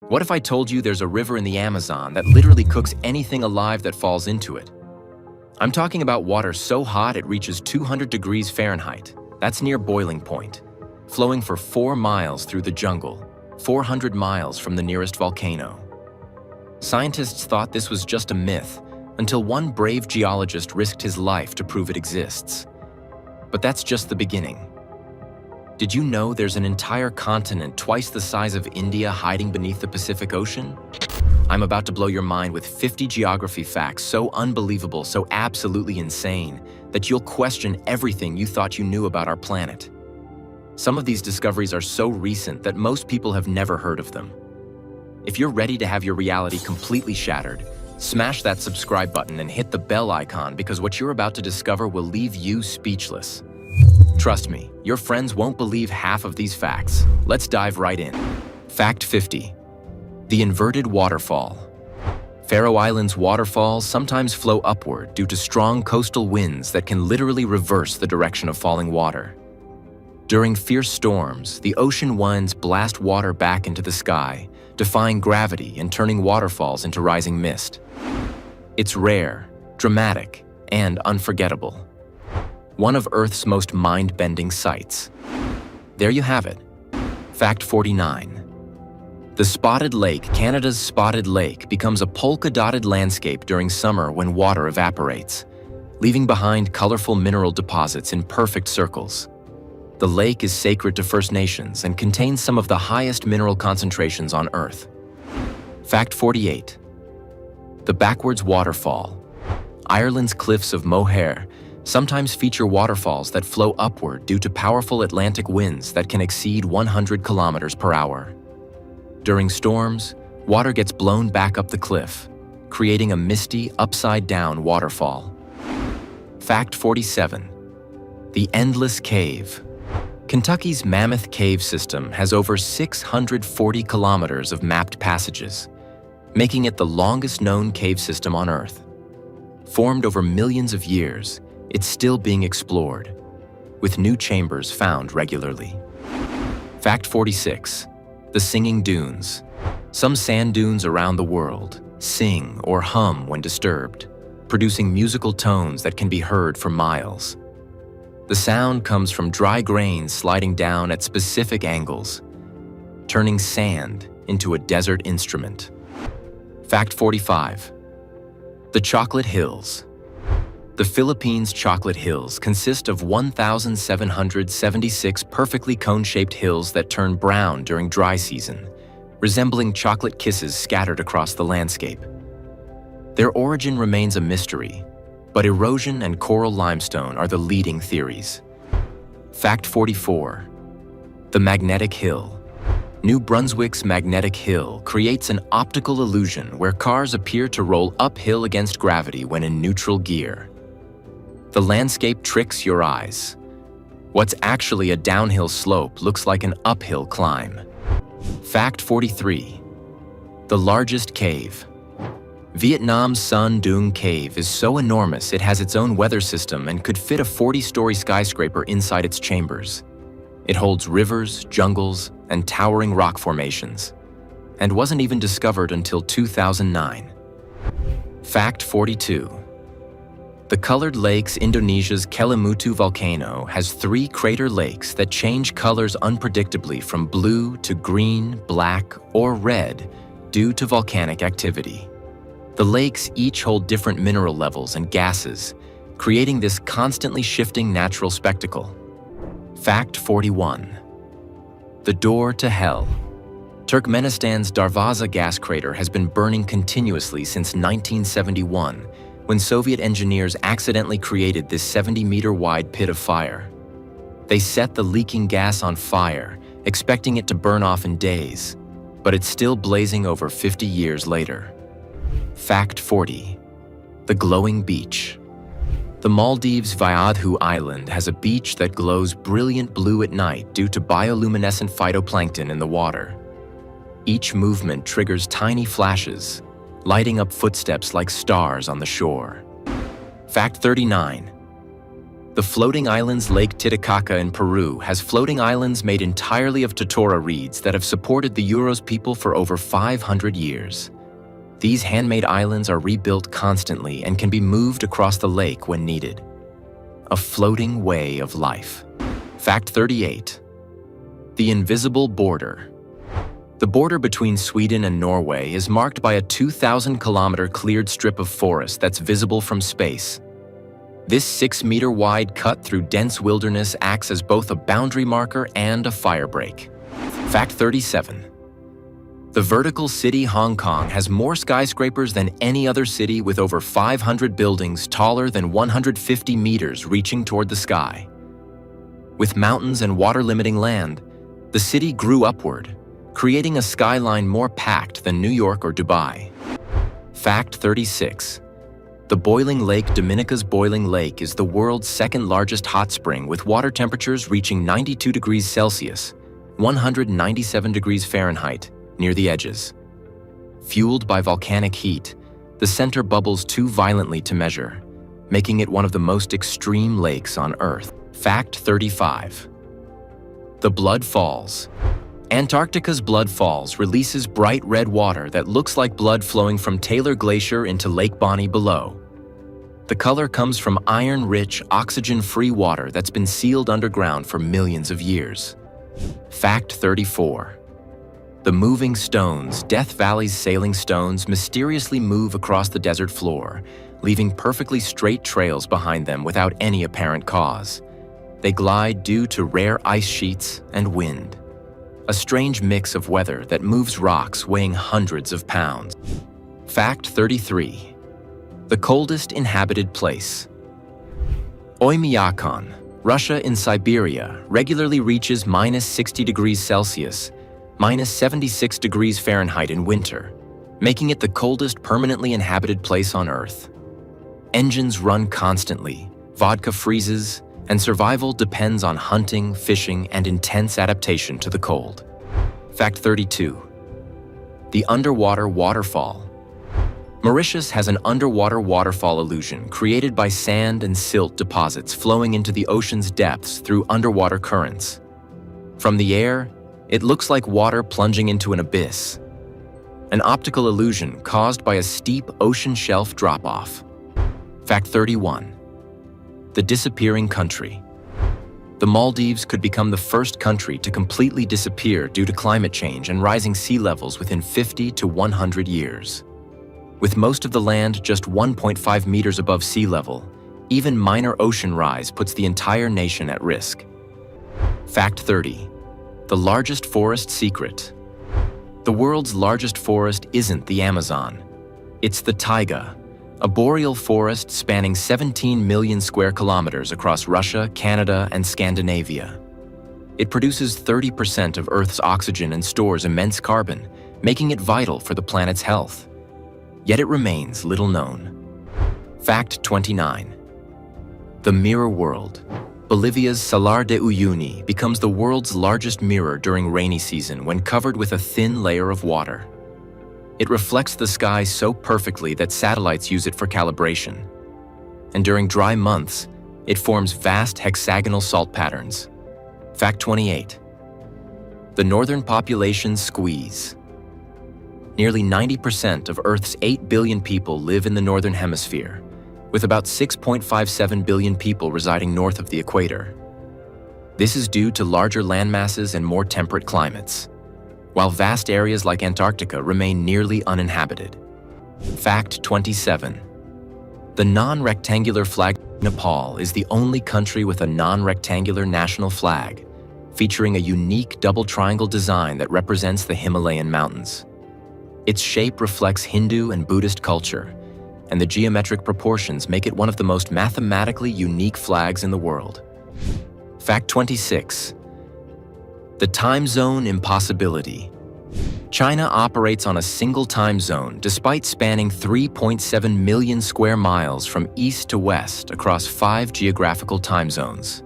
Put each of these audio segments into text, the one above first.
What if I told you there's a river in the Amazon that literally cooks anything alive that falls into it? I'm talking about water so hot it reaches 200 degrees Fahrenheit. That's near boiling point, flowing for 4 miles through the jungle, 400 miles from the nearest volcano. Scientists thought this was just a myth until one brave geologist risked his life to prove it exists. But that's just the beginning. Did you know there's an entire continent twice the size of India hiding beneath the Pacific Ocean? I'm about to blow your mind with 50 geography facts so unbelievable, so absolutely insane, that you'll question everything you thought you knew about our planet. Some of these discoveries are so recent that most people have never heard of them. If you're ready to have your reality completely shattered, smash that subscribe button and hit the bell icon, because what you're about to discover will leave you speechless. Trust me, your friends won't believe half of these facts. Let's dive right in. Fact 50. The inverted waterfall. Faroe Islands' waterfalls sometimes flow upward due to strong coastal winds that can literally reverse the direction of falling water. During fierce storms, the ocean winds blast water back into the sky, defying gravity and turning waterfalls into rising mist. It's rare, dramatic, and unforgettable. One of Earth's most mind-bending sights. There you have it. Fact 49. The Spotted Lake, Canada's Spotted Lake, becomes a polka-dotted landscape during summer when water evaporates, leaving behind colorful mineral deposits in perfect circles. The lake is sacred to First Nations and contains some of the highest mineral concentrations on Earth. Fact 48. The Backwards Waterfall. Ireland's cliffs of Moher sometimes feature waterfalls that flow upward due to powerful Atlantic winds that can exceed 100 kilometers per hour. During storms, water gets blown back up the cliff, creating a misty, upside-down waterfall. Fact 47. The Endless Cave. Kentucky's Mammoth Cave system has over 640 kilometers of mapped passages, making it the longest known cave system on Earth. Formed over millions of years, it's still being explored, with new chambers found regularly. Fact 46. The Singing Dunes. Some sand dunes around the world sing or hum when disturbed, producing musical tones that can be heard for miles. The sound comes from dry grains sliding down at specific angles, turning sand into a desert instrument. Fact 45. The Chocolate Hills. The Philippines' Chocolate Hills consist of 1,776 perfectly cone-shaped hills that turn brown during dry season, resembling chocolate kisses scattered across the landscape. Their origin remains a mystery, but erosion and coral limestone are the leading theories. Fact 44. The Magnetic Hill. New Brunswick's Magnetic Hill creates an optical illusion where cars appear to roll uphill against gravity when in neutral gear. The landscape tricks your eyes. What's actually a downhill slope looks like an uphill climb. Fact 43. The largest cave. Vietnam's Son Doong Cave is so enormous it has its own weather system and could fit a 40-story skyscraper inside its chambers. It holds rivers, jungles, and towering rock formations, and wasn't even discovered until 2009. Fact 42. The Colored Lakes, Indonesia's Kelimutu volcano, has 3 crater lakes that change colors unpredictably from blue to green, black, or red due to volcanic activity. The lakes each hold different mineral levels and gases, creating this constantly shifting natural spectacle. Fact 41. The Door to Hell. Turkmenistan's Darvaza gas crater has been burning continuously since 1971, when Soviet engineers accidentally created this 70-meter-wide pit of fire. They set the leaking gas on fire, expecting it to burn off in days, but it's still blazing over 50 years later. Fact 40. The Glowing Beach. The Maldives' Vaadhu Island has a beach that glows brilliant blue at night due to bioluminescent phytoplankton in the water. Each movement triggers tiny flashes, lighting up footsteps like stars on the shore. Fact 39. The floating islands Lake Titicaca in Peru has floating islands made entirely of totora reeds that have supported the Uros people for over 500 years. These handmade islands are rebuilt constantly and can be moved across the lake when needed. A floating way of life. Fact 38. The invisible border. The border between Sweden and Norway is marked by a 2,000-kilometer cleared strip of forest that's visible from space. This 6-meter-wide cut through dense wilderness acts as both a boundary marker and a firebreak. Fact 37. The vertical city Hong Kong has more skyscrapers than any other city, with over 500 buildings taller than 150 meters reaching toward the sky. With mountains and water-limiting land, the city grew upward, creating a skyline more packed than New York or Dubai. Fact 36. The boiling lake Dominica's Boiling Lake is the world's second-largest hot spring, with water temperatures reaching 92 degrees Celsius, 197 degrees Fahrenheit, near the edges. Fueled by volcanic heat, the center bubbles too violently to measure, making it one of the most extreme lakes on Earth. Fact 35. The Blood Falls. Antarctica's Blood Falls releases bright red water that looks like blood flowing from Taylor Glacier into Lake Bonny below. The color comes from iron-rich, oxygen-free water that's been sealed underground for millions of years. Fact 34. The moving stones, Death Valley's sailing stones, mysteriously move across the desert floor, leaving perfectly straight trails behind them without any apparent cause. They glide due to rare ice sheets and wind. A strange mix of weather that moves rocks weighing hundreds of pounds. Fact 33. The coldest inhabited place. Oymyakon, Russia in Siberia, regularly reaches minus 60 degrees Celsius, minus 76 degrees Fahrenheit in winter, making it the coldest permanently inhabited place on Earth. Engines run constantly, vodka freezes, and survival depends on hunting, fishing, and intense adaptation to the cold. Fact 32. The underwater waterfall. Mauritius has an underwater waterfall illusion created by sand and silt deposits flowing into the ocean's depths through underwater currents. From the air, it looks like water plunging into an abyss, an optical illusion caused by a steep ocean shelf drop-off. Fact 31. The disappearing country. The Maldives could become the first country to completely disappear due to climate change and rising sea levels within 50 to 100 years. With most of the land just 1.5 meters above sea level, even minor ocean rise puts the entire nation at risk. Fact 30. The largest forest secret. The world's largest forest isn't the Amazon. It's the taiga, a boreal forest spanning 17 million square kilometers across Russia, Canada, and Scandinavia. It produces 30% of Earth's oxygen and stores immense carbon, making it vital for the planet's health. Yet it remains little known. Fact 29. The mirror world. Bolivia's Salar de Uyuni becomes the world's largest mirror during rainy season when covered with a thin layer of water. It reflects the sky so perfectly that satellites use it for calibration. And during dry months, it forms vast hexagonal salt patterns. Fact 28. The northern population squeeze. Nearly 90% of Earth's 8 billion people live in the northern hemisphere, with about 6.57 billion people residing north of the equator. This is due to larger landmasses and more temperate climates, while vast areas like Antarctica remain nearly uninhabited. Fact 27. The non-rectangular flag of Nepal is the only country with a non-rectangular national flag, featuring a unique double triangle design that represents the Himalayan mountains. Its shape reflects Hindu and Buddhist culture, and the geometric proportions make it one of the most mathematically unique flags in the world. Fact 26. The time zone impossibility. China operates on a single time zone despite spanning 3.7 million square miles from east to west across 5 geographical time zones.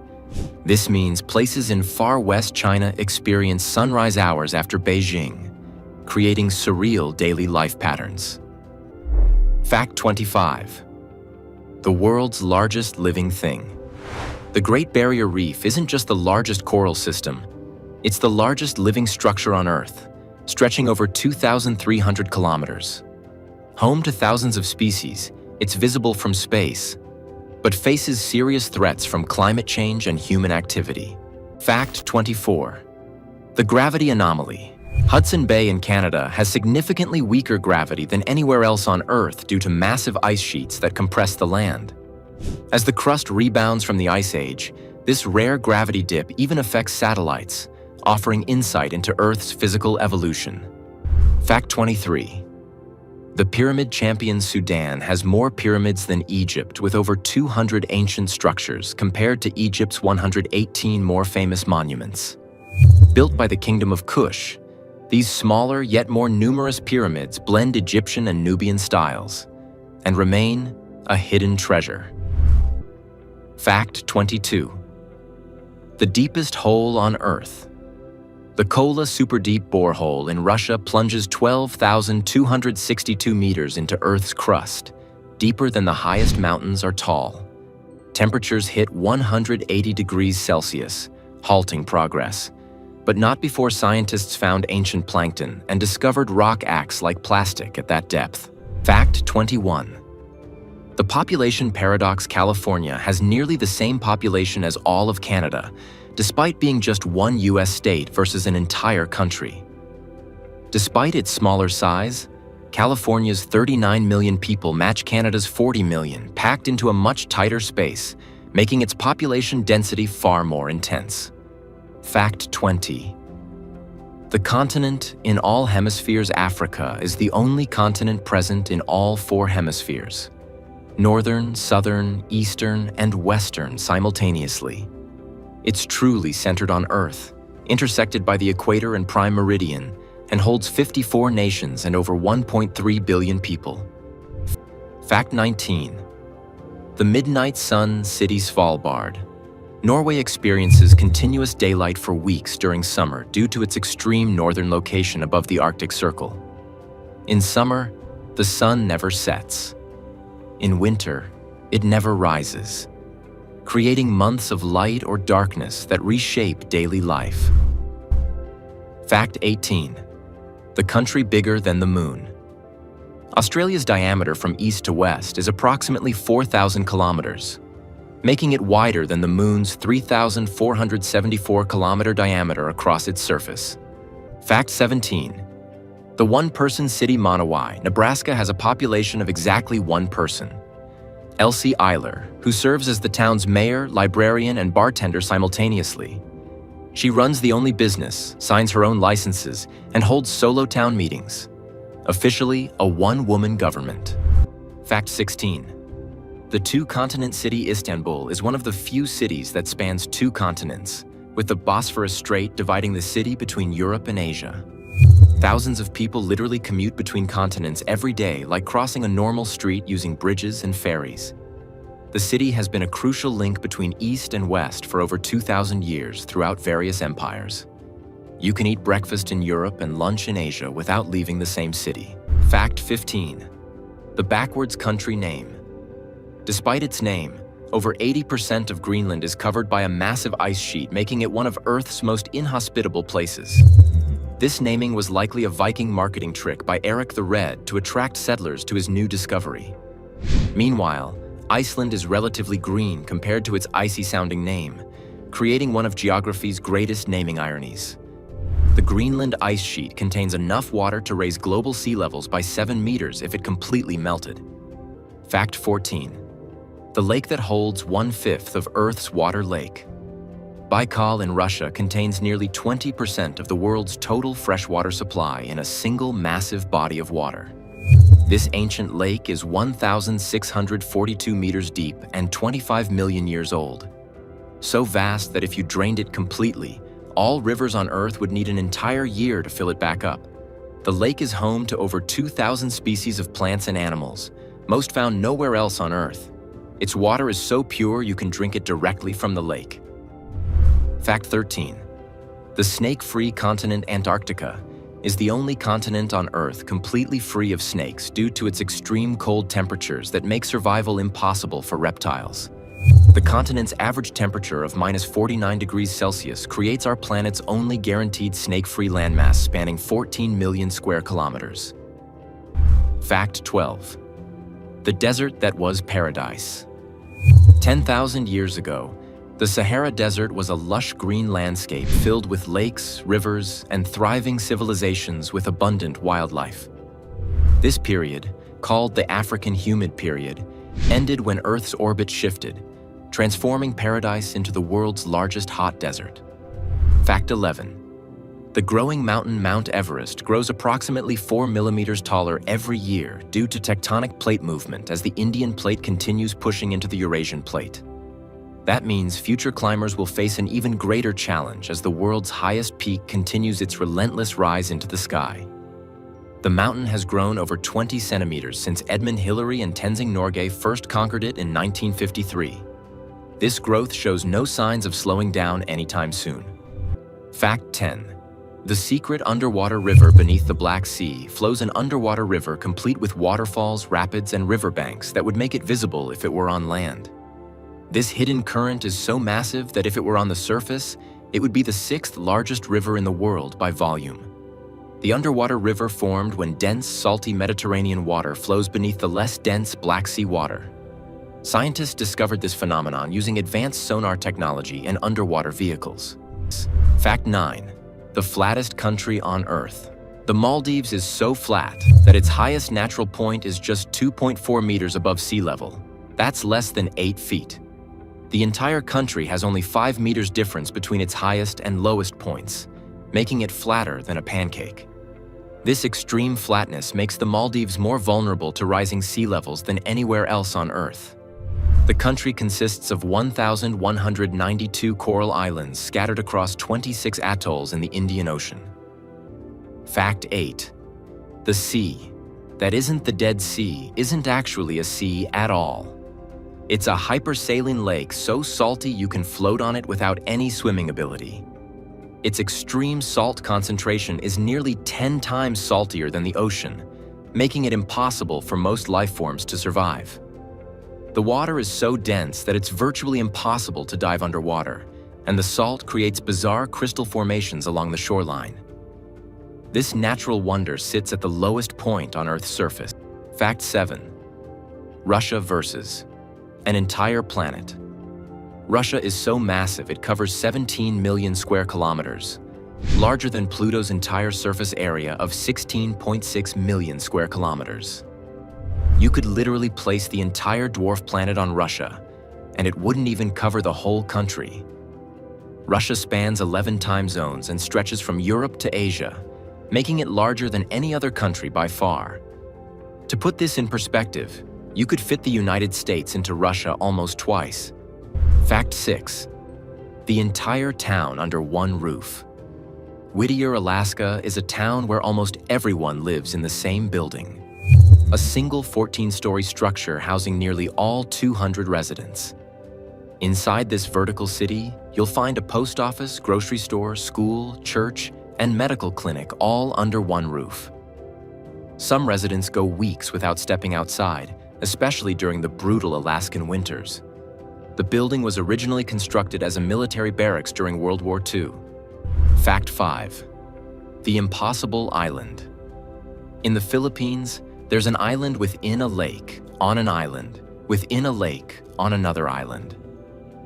This means places in far west China experience sunrise hours after Beijing, creating surreal daily life patterns. Fact 25. The world's largest living thing. The Great Barrier Reef isn't just the largest coral system, it's the largest living structure on Earth, stretching over 2,300 kilometers. Home to thousands of species, it's visible from space, but faces serious threats from climate change and human activity. Fact 24. The gravity anomaly. Hudson Bay in Canada has significantly weaker gravity than anywhere else on Earth due to massive ice sheets that compress the land. As the crust rebounds from the Ice Age, this rare gravity dip even affects satellites, offering insight into Earth's physical evolution. Fact 23. The pyramid champion Sudan has more pyramids than Egypt, with over 200 ancient structures compared to Egypt's 118 more famous monuments. Built by the Kingdom of Kush, these smaller yet more numerous pyramids blend Egyptian and Nubian styles and remain a hidden treasure. Fact 22. The deepest hole on Earth. The Kola Superdeep borehole in Russia plunges 12,262 meters into Earth's crust, deeper than the highest mountains are tall. Temperatures hit 180 degrees Celsius, halting progress, but not before scientists found ancient plankton and discovered rock acts like plastic at that depth. Fact 21. The population paradox. California has nearly the same population as all of Canada, despite being just one US state versus an entire country. Despite its smaller size, California's 39 million people match Canada's 40 million, packed into a much tighter space, making its population density far more intense. Fact 20. The continent in all hemispheres. Africa is the only continent present in all 4 hemispheres: northern, southern, eastern, and western simultaneously. It's truly centered on Earth, intersected by the equator and prime meridian, and holds 54 nations and over 1.3 billion people. Fact 19. The Midnight Sun City Svalbard. Norway experiences continuous daylight for weeks during summer due to its extreme northern location above the Arctic Circle. In summer, the sun never sets. In winter, it never rises, creating months of light or darkness that reshape daily life. Fact 18. The country bigger than the moon. Australia's diameter from east to west is approximately 4,000 kilometers, making it wider than the moon's 3,474-kilometer diameter across its surface. Fact 17. The one-person city Monowai, Nebraska has a population of exactly 1 person. Elsie Eiler, who serves as the town's mayor, librarian, and bartender simultaneously. She runs the only business, signs her own licenses, and holds solo town meetings. Officially a one-woman government. Fact 16. The 2-continent city Istanbul is one of the few cities that spans 2 continents, with the Bosphorus Strait dividing the city between Europe and Asia. Thousands of people literally commute between continents every day, like crossing a normal street using bridges and ferries. The city has been a crucial link between East and West for over 2,000 years throughout various empires. You can eat breakfast in Europe and lunch in Asia without leaving the same city. Fact 15. The backwards country name. Despite its name, over 80% of Greenland is covered by a massive ice sheet, making it one of Earth's most inhospitable places. This naming was likely a Viking marketing trick by Eric the Red to attract settlers to his new discovery. Meanwhile, Iceland is relatively green compared to its icy-sounding name, creating one of geography's greatest naming ironies. The Greenland ice sheet contains enough water to raise global sea levels by 7 meters if it completely melted. Fact 14. The lake that holds 1/5 of Earth's water lake. Baikal in Russia contains nearly 20% of the world's total freshwater supply in a single massive body of water. This ancient lake is 1,642 meters deep and 25 million years old. So vast that if you drained it completely, all rivers on Earth would need an entire year to fill it back up. The lake is home to over 2,000 species of plants and animals, most found nowhere else on Earth. Its water is so pure you can drink it directly from the lake. Fact 13. The snake-free continent Antarctica is the only continent on Earth completely free of snakes due to its extreme cold temperatures that make survival impossible for reptiles. The continent's average temperature of -49 degrees Celsius creates our planet's only guaranteed snake-free landmass spanning 14 million square kilometers. Fact 12. The desert that was paradise. 10,000 years ago, the Sahara Desert was a lush green landscape filled with lakes, rivers, and thriving civilizations with abundant wildlife. This period, called the African Humid Period, ended when Earth's orbit shifted, transforming paradise into the world's largest hot desert. Fact 11. The growing mountain Mount Everest grows approximately 4 millimeters taller every year due to tectonic plate movement as the Indian plate continues pushing into the Eurasian plate. That means future climbers will face an even greater challenge as the world's highest peak continues its relentless rise into the sky. The mountain has grown over 20 centimeters since Edmund Hillary and Tenzing Norgay first conquered it in 1953. This growth shows no signs of slowing down anytime soon. Fact 10. The secret underwater river beneath the Black Sea flows an underwater river complete with waterfalls, rapids, and riverbanks that would make it visible if it were on land. This hidden current is so massive that if it were on the surface, it would be the 6th largest river in the world by volume. The underwater river formed when dense, salty Mediterranean water flows beneath the less dense Black Sea water. Scientists discovered this phenomenon using advanced sonar technology and underwater vehicles. Fact 9. The flattest country on Earth. The Maldives is so flat that its highest natural point is just 2.4 meters above sea level. That's less than 8 feet. The entire country has only 5 meters difference between its highest and lowest points, making it flatter than a pancake. This extreme flatness makes the Maldives more vulnerable to rising sea levels than anywhere else on Earth. The country consists of 1,192 coral islands scattered across 26 atolls in the Indian Ocean. Fact 8. The sea that isn't the Dead Sea isn't actually a sea at all. It's a hypersaline lake so salty you can float on it without any swimming ability. Its extreme salt concentration is nearly 10 times saltier than the ocean, making it impossible for most life forms to survive. The water is so dense that it's virtually impossible to dive underwater, and the salt creates bizarre crystal formations along the shoreline. This natural wonder sits at the lowest point on Earth's surface. Fact 7. Russia versus an entire planet. Russia is so massive it covers 17 million square kilometers, larger than Pluto's entire surface area of 16.6 million square kilometers. You could literally place the entire dwarf planet on Russia, and it wouldn't even cover the whole country. Russia spans 11 time zones and stretches from Europe to Asia, making it larger than any other country by far. To put this in perspective, you could fit the United States into Russia almost twice. Fact 6. The entire town under one roof. Whittier, Alaska is a town where almost everyone lives in the same building. A single 14-story structure housing nearly all 200 residents. Inside this vertical city, you'll find a post office, grocery store, school, church, and medical clinic all under one roof. Some residents go weeks without stepping outside, especially during the brutal Alaskan winters. The building was originally constructed as a military barracks during World War II. Fact 5. The Impossible Island. In the Philippines, there's an island within a lake, on an island, within a lake, on another island.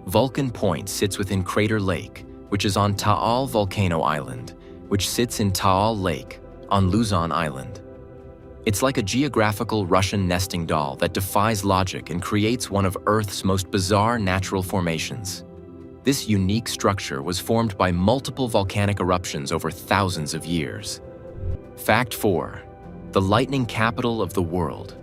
Vulcan Point sits within Crater Lake, which is on Taal Volcano Island, which sits in Taal Lake, on Luzon Island. It's like a geographical Russian nesting doll that defies logic and creates one of Earth's most bizarre natural formations. This unique structure was formed by multiple volcanic eruptions over thousands of years. Fact 4. The lightning capital of the world.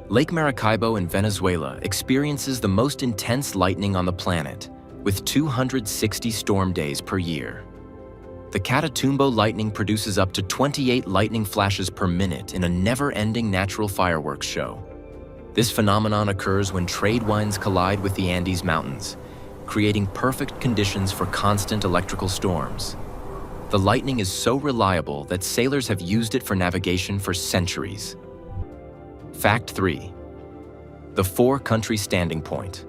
Lake Maracaibo in Venezuela experiences the most intense lightning on the planet, with 260 storm days per year. The Catatumbo lightning produces up to 28 lightning flashes per minute in a never-ending natural fireworks show. This phenomenon occurs when trade winds collide with the Andes Mountains, creating perfect conditions for constant electrical storms. The lightning is so reliable that sailors have used it for navigation for centuries. Fact 3. The four-country standing point.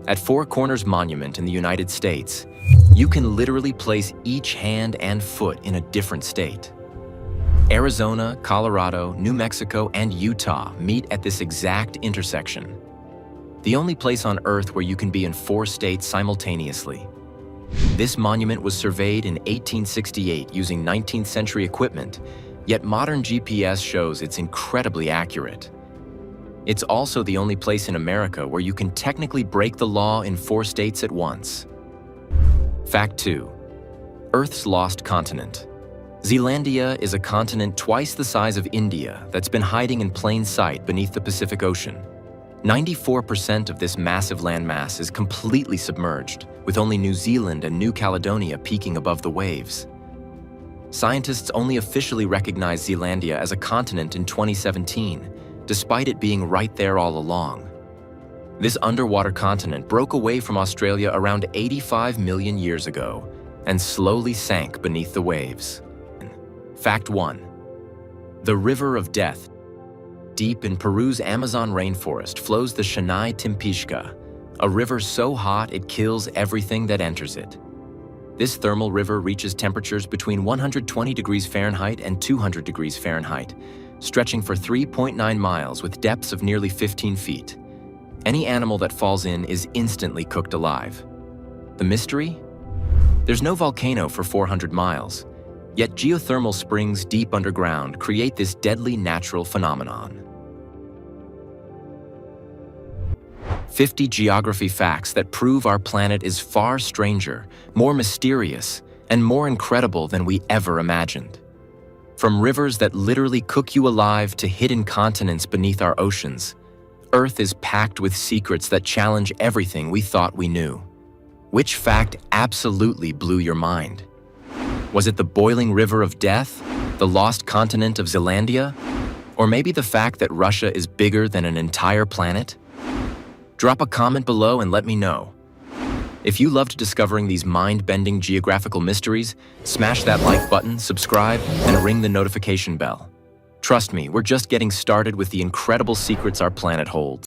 At Four Corners Monument in the United States, you can literally place each hand and foot in a different state. Arizona, Colorado, New Mexico, and Utah meet at this exact intersection. The only place on Earth where you can be in 4 states simultaneously. This monument was surveyed in 1868 using 19th century equipment, yet modern GPS shows it's incredibly accurate. It's also the only place in America where you can technically break the law in 4 states at once. Fact 2. Earth's lost continent. Zealandia is a continent twice the size of India that's been hiding in plain sight beneath the Pacific Ocean. 94% of this massive landmass is completely submerged, with only New Zealand and New Caledonia peaking above the waves. Scientists only officially recognized Zealandia as a continent in 2017, despite it being right there all along. This underwater continent broke away from Australia around 85 million years ago and slowly sank beneath the waves. Fact 1. The River of Death. Deep in Peru's Amazon rainforest flows the Shanai Timpishka, a river so hot it kills everything that enters it. This thermal river reaches temperatures between 120 degrees Fahrenheit and 200 degrees Fahrenheit, stretching for 3.9 miles with depths of nearly 15 feet. Any animal that falls in is instantly cooked alive. The mystery? There's no volcano for 400 miles, yet geothermal springs deep underground create this deadly natural phenomenon. 50 geography facts that prove our planet is far stranger, more mysterious, and more incredible than we ever imagined. From rivers that literally cook you alive to hidden continents beneath our oceans, Earth is packed with secrets that challenge everything we thought we knew. Which fact absolutely blew your mind? Was it the boiling river of death, the lost continent of Zealandia, or maybe the fact that Russia is bigger than an entire planet? Drop a comment below and let me know. If you loved discovering these mind-bending geographical mysteries, smash that like button, subscribe, and ring the notification bell. Trust me, we're just getting started with the incredible secrets our planet holds.